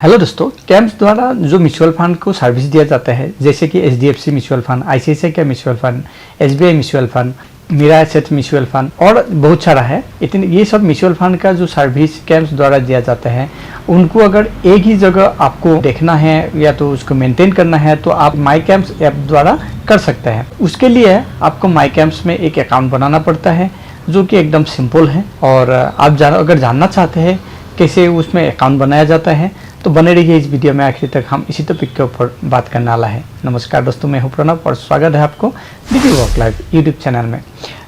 Hello दोस्तों, camps द्वारा जो म्यूचुअल फंड को सर्विस दिया जाता है, जैसे कि एचडीएफसी म्यूचुअल फंड, आईसीआईसीआई का mutual fund, SBI mutual fund, Mirae Asset mutual fund और बहुत सारा है। इतने ये सब म्यूचुअल फंड का जो सर्विस कैम्प्स द्वारा दिया जाता है, उनको अगर एक ही जगह आपको देखना है या तो उसको मेंटेन करना है तो आप माई कैम्प्स ऐप द्वारा कर सकते हैं। उसके लिए आपको माई कैम्प्स में एक अकाउंट बनाना पड़ता है, जो कि एकदम सिंपल है। और आप अगर जानना चाहते हैं कैसे उसमें अकाउंट बनाया जाता है तो बने रहिए इस वीडियो में आखिर तक। हम इसी टॉपिक के ऊपर बात करने वाला है। नमस्कार दोस्तों, मैं हूं प्रणव और स्वागत है आपको डिजी वर्क लाइव यूट्यूब चैनल में।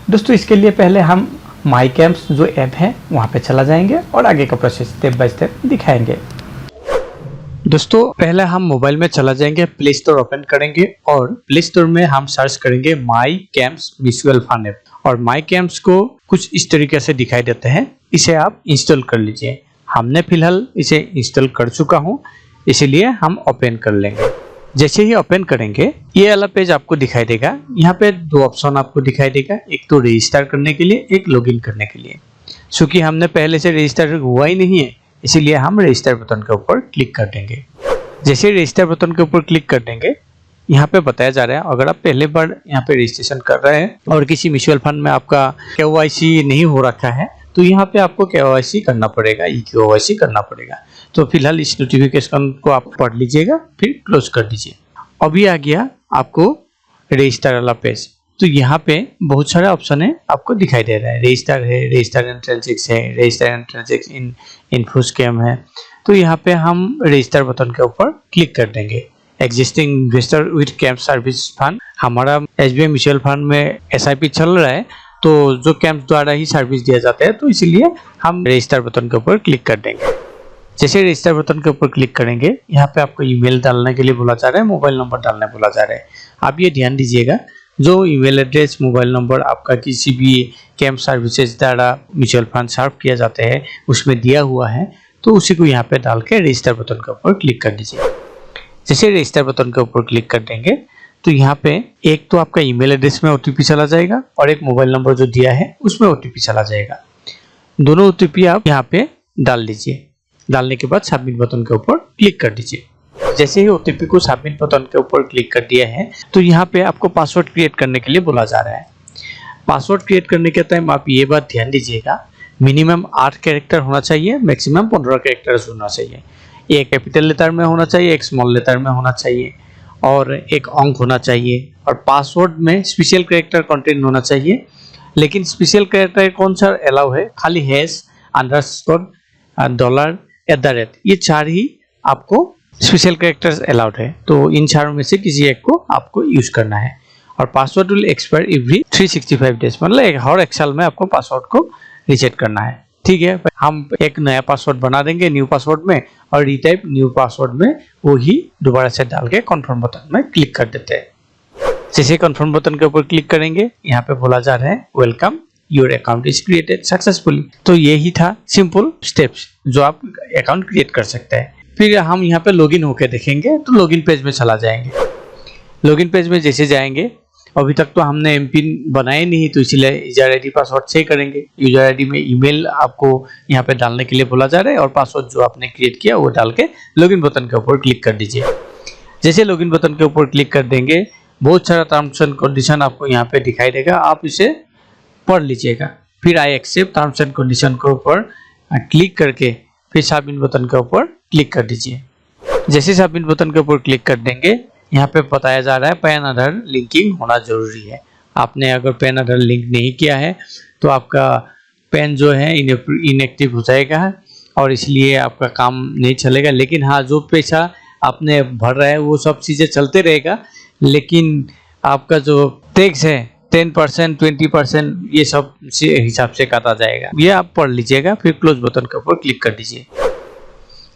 दोस्तों, इसके लिए पहले हम माई कैम्प्स जो ऐप है वहां पे चला जाएंगे और आगे का प्रोसेस स्टेप बाय स्टेप दिखाएंगे। दोस्तों, पहले हम मोबाइल में चला जाएंगे, प्ले स्टोर ओपन करेंगे और प्ले स्टोर में हम सर्च करेंगे माई कैम्प्स म्यूचुअल फंड ऐप। और माई कैम्प्स को कुछ इस तरीके से दिखाई देते हैं, इसे आप इंस्टॉल कर लीजिए। हमने फिलहाल इसे इंस्टॉल कर चुका हूं, इसीलिए हम ओपन कर लेंगे। जैसे ही ओपन करेंगे ये वाला पेज आपको दिखाई देगा। यहाँ पे दो ऑप्शन आपको दिखाई देगा, एक तो रजिस्टर करने के लिए, एक लॉगिन करने के लिए। क्योंकि हमने पहले से रजिस्टर हुआ ही नहीं है, इसीलिए हम रजिस्टर बटन के ऊपर क्लिक कर देंगे। जैसे रजिस्टर बटन के ऊपर क्लिक कर देंगे, यहाँ पे बताया जा रहा है अगर आप पहले बार यहाँ पे रजिस्ट्रेशन कर रहे हैं और किसी म्यूचुअल फंड में आपका केवाईसी नहीं हो रखा है तो यहाँ पे आपको केवाईसी करना पड़ेगा, ई-केवाईसी करना पड़ेगा। तो फिलहाल इस नोटिफिकेशन को आप पढ़ लीजिएगा, फिर क्लोज कर दीजिए। अभी आ गया आपको रजिस्टर वाला पेज। तो यहाँ पे बहुत सारे ऑप्शन है आपको दिखाई दे रहा है। रजिस्टर है, रजिस्टर एंड ट्रांजैक्शन है, रजिस्टर एंड ट्रांजैक्शन इन इन्फोस्कैम है। तो यहाँ पे हम रजिस्टर बटन के ऊपर क्लिक कर देंगे। Existing investor with camp service fund, हमारा एसबीआई म्यूचुअल फंड में एसआईपी चल रहा है, तो जो कैंप द्वारा ही सर्विस दिया जाता है, तो इसलिए हम रजिस्टर बटन के ऊपर क्लिक कर देंगे। जैसे रजिस्टर बटन के ऊपर क्लिक करेंगे, यहाँ पे आपको ईमेल डालने के लिए बोला जा रहा है, मोबाइल नंबर डालने बोला जा रहा है। आप ये ध्यान दीजिएगा, जो ईमेल एड्रेस, मोबाइल नंबर आपका किसी भी कैंप सर्विसेज द्वारा म्यूचुअल फंड सर्व किया जाता है उसमें दिया हुआ है, तो उसी को यहाँ पे डाल के रजिस्टर बटन के ऊपर क्लिक कर दीजिए। जैसे रजिस्टर बटन के ऊपर क्लिक कर देंगे तो यहाँ पे एक तो आपका ईमेल एड्रेस में ओटीपी चला जाएगा और एक मोबाइल नंबर जो दिया है उसमें ओटीपी चला जाएगा। दोनों ओटीपी आप यहाँ पे डाल दीजिए। डालने के बाद सबमिट बटन के ऊपर क्लिक कर दीजिए। जैसे ही ओटीपी को सबमिट बटन के ऊपर क्लिक कर दिया है तो यहाँ पे आपको पासवर्ड क्रिएट करने के लिए बोला जा रहा है। पासवर्ड क्रिएट करने के टाइम आप ये बात ध्यान दीजिएगा, मिनिमम 8 कैरेक्टर होना चाहिए, मैक्सिमम 15 कैरेक्टर्स होना चाहिए। एक कैपिटल लेटर में होना चाहिए, एक स्मॉल लेटर में होना चाहिए और एक अंक होना चाहिए। और पासवर्ड में स्पेशल कैरेक्टर कंटेंट होना चाहिए, लेकिन स्पेशल कैरेक्टर कौन सा अलाउ है, खाली हैश, अंडरस्कोर, डॉलर, @ ये 4 ही आपको स्पेशल कैरेक्टर्स अलाउड है। तो इन चारों में से किसी एक को आपको यूज करना है। और password will expire every 365 days, मतलब हर एक साल में आपको पासवर्ड को रीसेट करना है। ठीक है, हम एक नया पासवर्ड बना देंगे न्यू पासवर्ड में और रीटाइप न्यू पासवर्ड में वो ही दोबारा से डाल के कंफर्म बटन में क्लिक कर देते हैं। जैसे कंफर्म बटन के ऊपर क्लिक करेंगे, यहाँ पे बोला जा रहा है welcome, your account is created successfully. तो यही था सिंपल स्टेप्स जो आप अकाउंट क्रिएट कर सकते हैं। फिर हम यहाँ पे लॉगिन होके देखेंगे, तो लॉगिन पेज में चला जाएंगे। लॉगिन पेज में जैसे जाएंगे, अभी तक तो हमने एमपिन बनाए नहीं, तो इसलिए यूजर आईडी पासवर्ड से करेंगे। यूजर आईडी में ईमेल आपको यहाँ पे डालने के लिए बोला जा रहा है और पासवर्ड जो आपने क्रिएट किया वो डाल के लॉगिन बटन के ऊपर क्लिक कर दीजिए। जैसे लॉगिन बटन के ऊपर क्लिक कर देंगे, बहुत सारा टर्म्स एंड कंडीशन आपको यहाँ पे दिखाई देगा, आप इसे पढ़ लीजिएगा। फिर I accept terms and condition के ऊपर क्लिक करके फिर सबमिट बटन के ऊपर क्लिक कर दीजिए। जैसे सबमिट बटन के ऊपर क्लिक कर देंगे, यहाँ पे बताया जा रहा है पैन आधार लिंकिंग होना जरूरी है। आपने अगर पैन आधार लिंक नहीं किया है तो आपका पैन जो है इनएक्टिव हो जाएगा और इसलिए आपका काम नहीं चलेगा। लेकिन हाँ, जो पैसा आपने भर रहा है वो सब चीज़ें चलते रहेगा, लेकिन आपका जो टैक्स है 10%, 20% ये सब हिसाब से काटा जाएगा। ये आप पढ़ लीजिएगा। फिर क्लोज बटन के ऊपर क्लिक कर दीजिए।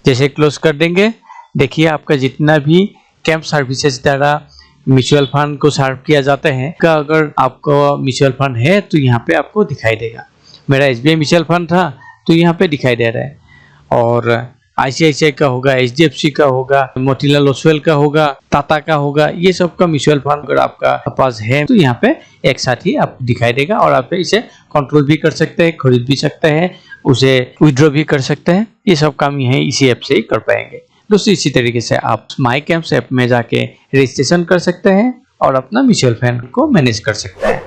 जैसे क्लोज कर देंगे, देखिए आपका जितना भी कैंप सर्विसेज द्वारा म्यूचुअल फंड को सर्व किया जाता है का अगर आपको म्यूचुअल फंड है तो यहाँ पे आपको दिखाई देगा। मेरा एसबीआई म्यूचुअल फंड था तो यहाँ पे दिखाई दे रहा है, और आईसीआईसीआई का होगा, एचडीएफसी का होगा, मोतीलाल ओसवाल का होगा, टाटा का होगा, ये सब का म्यूचुअल फंड अगर आपका पास है तो यहाँ पे एक साथ ही आपको दिखाई देगा और आप इसे कंट्रोल भी कर सकते हैं, खरीद भी सकते हैं, उसे विड्रॉ भी कर सकते हैं। ये सब काम यही इसी ऐप से ही कर पाएंगे। दोस्तों इसी तरीके से आप माई कैंप्स ऐप में जाके रजिस्ट्रेशन कर सकते हैं और अपना म्यूचुअल फंड को मैनेज कर सकते हैं।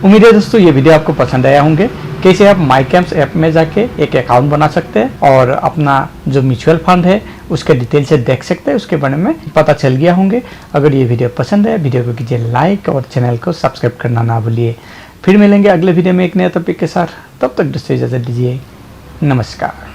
उम्मीद है दोस्तों ये वीडियो आपको पसंद आया होंगे, कैसे आप माई कैंप्स ऐप में जाके एक अकाउंट बना सकते हैं और अपना जो म्यूचुअल फंड है उसके डिटेल से देख सकते हैं, उसके बारे में पता चल गया होंगे। अगर ये वीडियो पसंद है, वीडियो को कीजिए लाइक और चैनल को सब्सक्राइब करना ना भूलिए। फिर मिलेंगे अगले वीडियो में एक नया टॉपिक के साथ, तब तक दोस्तों इजाजत दीजिए, नमस्कार।